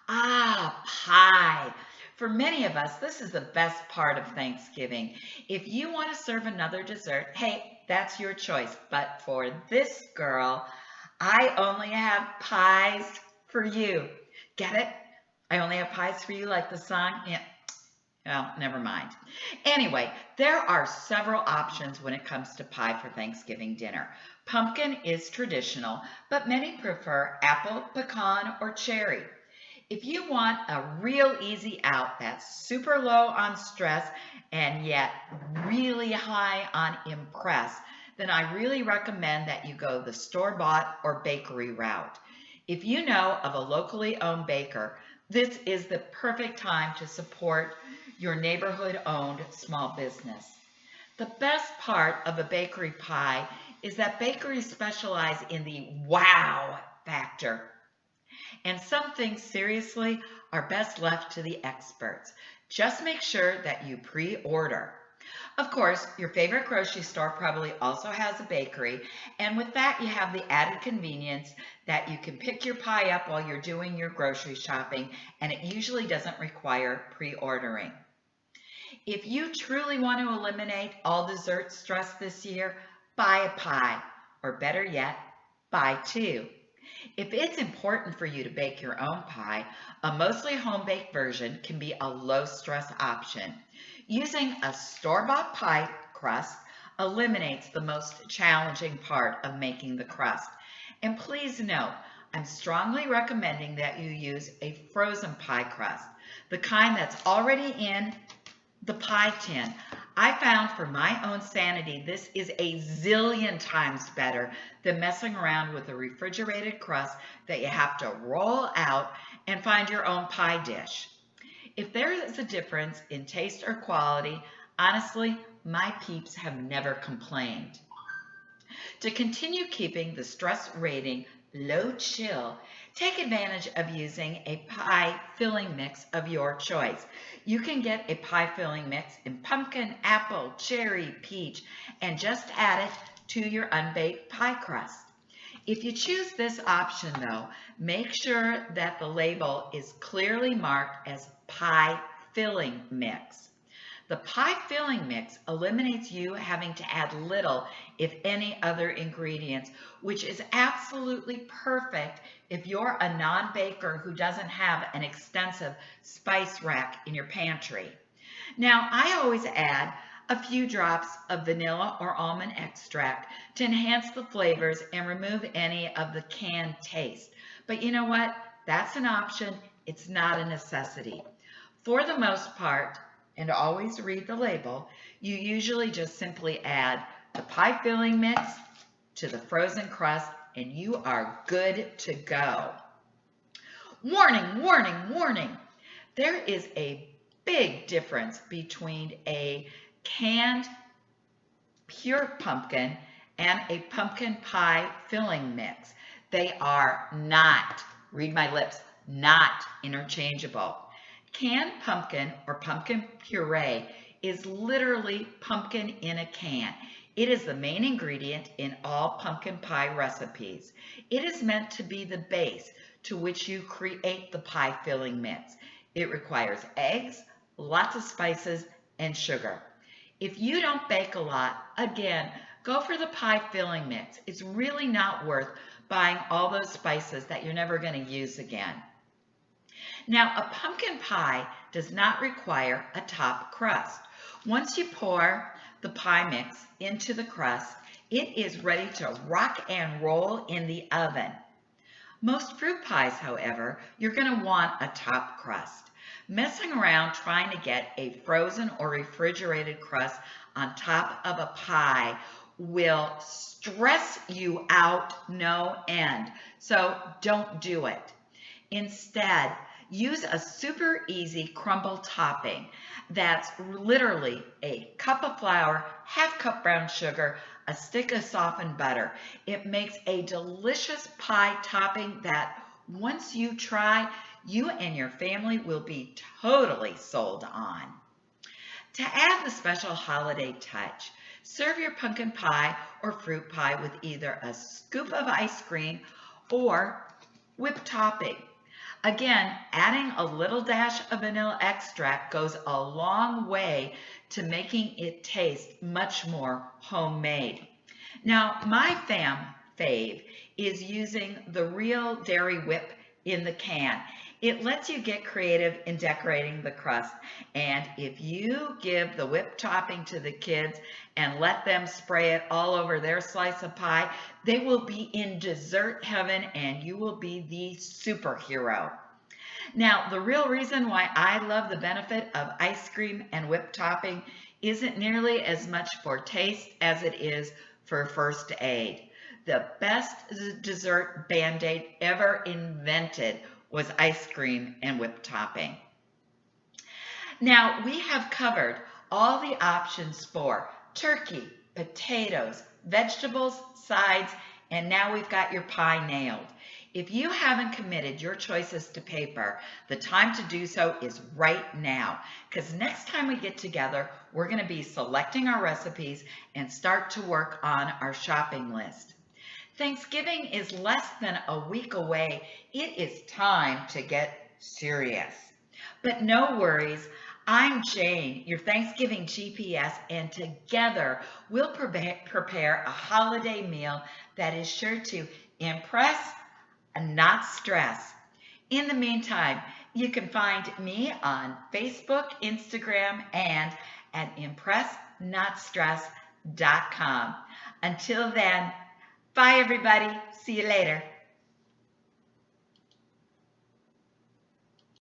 Pie. For many of us, this is the best part of Thanksgiving. If you want to serve another dessert, hey, that's your choice. But for this girl, I only have pies for you. Get it? I only have pies for you, like the song? Yeah. Well, never mind. Anyway, there are several options when it comes to pie for Thanksgiving dinner. Pumpkin is traditional, but many prefer apple, pecan, or cherry. If you want a real easy out that's super low on stress and yet really high on impress, then I really recommend that you go the store-bought or bakery route. If you know of a locally owned baker, this is the perfect time to support your neighborhood-owned small business. The best part of a bakery pie is that bakeries specialize in the wow factor, and some things, seriously, are best left to the experts. Just make sure that you pre-order. Of course, your favorite grocery store probably also has a bakery, and with that you have the added convenience that you can pick your pie up while you're doing your grocery shopping, and it usually doesn't require pre-ordering. If you truly want to eliminate all dessert stress this year, buy a pie, or better yet, buy two. If it's important for you to bake your own pie, a mostly home-baked version can be a low-stress option. Using a store-bought pie crust eliminates the most challenging part of making the crust. And please note, I'm strongly recommending that you use a frozen pie crust, the kind that's already in the pie tin. I found for my own sanity, this is a zillion times better than messing around with a refrigerated crust that you have to roll out and find your own pie dish. If there is a difference in taste or quality, honestly, my peeps have never complained. To continue keeping the stress rating low chill, take advantage of using a pie filling mix of your choice. You can get a pie filling mix in pumpkin, apple, cherry, peach, and just add it to your unbaked pie crust. If you choose this option though, make sure that the label is clearly marked as pie filling mix. The pie filling mix eliminates you having to add little, if any, other ingredients, which is absolutely perfect if you're a non-baker who doesn't have an extensive spice rack in your pantry. Now, I always add a few drops of vanilla or almond extract to enhance the flavors and remove any of the canned taste. But you know what? That's an option. It's not a necessity. For the most part, and always read the label, you usually just simply add the pie filling mix to the frozen crust and you are good to go. Warning, warning, warning. There is a big difference between a canned pure pumpkin and a pumpkin pie filling mix. They are not, read my lips, not interchangeable. Canned pumpkin or pumpkin puree is literally pumpkin in a can. It is the main ingredient in all pumpkin pie recipes. It is meant to be the base to which you create the pie filling mix. It requires eggs, lots of spices, and sugar. If you don't bake a lot, again, go for the pie filling mix. It's really not worth buying all those spices that you're never going to use again. Now, a pumpkin pie does not require a top crust. Once you pour the pie mix into the crust, it is ready to rock and roll in the oven. Most fruit pies, however, you're going to want a top crust. Messing around trying to get a frozen or refrigerated crust on top of a pie will stress you out no end. So don't do it. Instead, use a super easy crumble topping that's literally a cup of flour, half cup brown sugar, a stick of softened butter. It makes a delicious pie topping that once you try, you and your family will be totally sold on. To add the special holiday touch, serve your pumpkin pie or fruit pie with either a scoop of ice cream or whipped topping. Again, adding a little dash of vanilla extract goes a long way to making it taste much more homemade. Now, my fave is using the real dairy whip in the can. It lets you get creative in decorating the crust. And if you give the whip topping to the kids and let them spray it all over their slice of pie, they will be in dessert heaven and you will be the superhero. Now, the real reason why I love the benefit of ice cream and whipped topping isn't nearly as much for taste as it is for first aid. The best dessert band-aid ever invented was ice cream and whipped topping. Now, we have covered all the options for turkey, potatoes, vegetables, sides, and now we've got your pie nailed. If you haven't committed your choices to paper, the time to do so is right now, because next time we get together, we're going to be selecting our recipes and start to work on our shopping list. Thanksgiving is less than a week away. It is time to get serious. But no worries, I'm Jane, your Thanksgiving GPS, and together we'll prepare a holiday meal that is sure to impress and not stress. In the meantime, you can find me on Facebook, Instagram, and at impressnotstress.com. Until then, bye everybody. See you later.